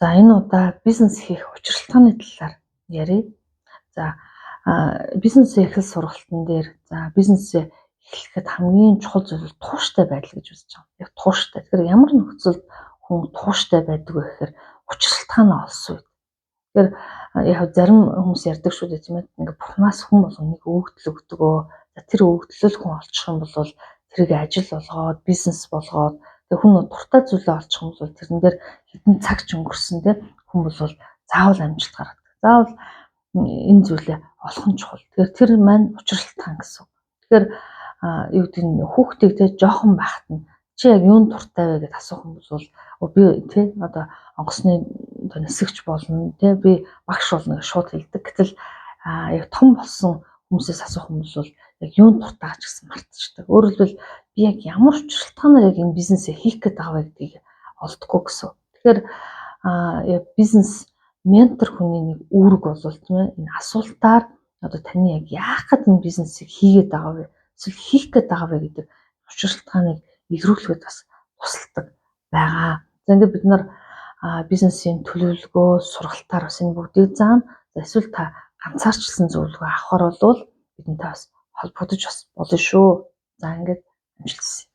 За энэ удаа бизнес хийх учиршлагын талаар ярив. За бизнес эхлэл сургалтын дээр бизнесээ эхлэхэд хамгийн чухал зүйл тууштай байдал гэж үзэж байгаа. Яг тууштай. Тэгэхээр ямар нөхцөлд хүн тууштай байдаг вэ гэхээр учиршлагын олсон үед. Тэгэхээр яг зарим хүмүүс ярьдаг шүү дээ тийм ээ. Ингээ бурхнаас хүн болгоныг өгдөл өгдөгөө. За тэр өгдлөл хүн олчих юм бол тэрийг ажил болгоод, бизнес болгоод хүн дуртай зүйлээ олчих юм бол тэрэн дээр хэдэн цаг ч өнгөрсөн тийм хүн бол заавал амжилт гаргадаг. Заавал энэ зүйлээ олох нь чухал. Тэгэхээр тэр маань учиршлагын гэсэн. Тэгэхээр юу гэдэг нь хүүхдийг те жоохон байхад нь чи яг юунд дуртай вэ гэж асуух юм бол би те одоо онгоцны нисгэж болно те би багш болно гэж шууд хэлдэг. Гэтэл яг том болсон хүмүүсээс асуух юм бол яг юунд дуртай гэж гэсэн мартчихдаг. Өөрөөр хэлбэл би яг ямар учиршлагынаар яг энэ бизнесээ хийх гээд байгаа вэ гэдгийг олдохгүй гэсэн. Тэгэхээр яг бизнес ментор хүний нэг үүрэг болвол тийм ээ энэ асуултаар одоо таны яг яах гээд энэ бизнесийг хийгээд байгаа вэ? Эсвэл хийх гээд байгаа вэ гэдэг учиршлагыг илрүүлэхэд бас тусалдаг байгаа. За ингээд бид нар бизнесийн төлөвлөгөө, сургалтаар бас энэ бүгдийг заана. Эсвэл та ганцаарчлсан зөвлөгөө авахар бол бидэнтэй бас холбогдож бас болно шүү. За ингээд амжилт хүсье.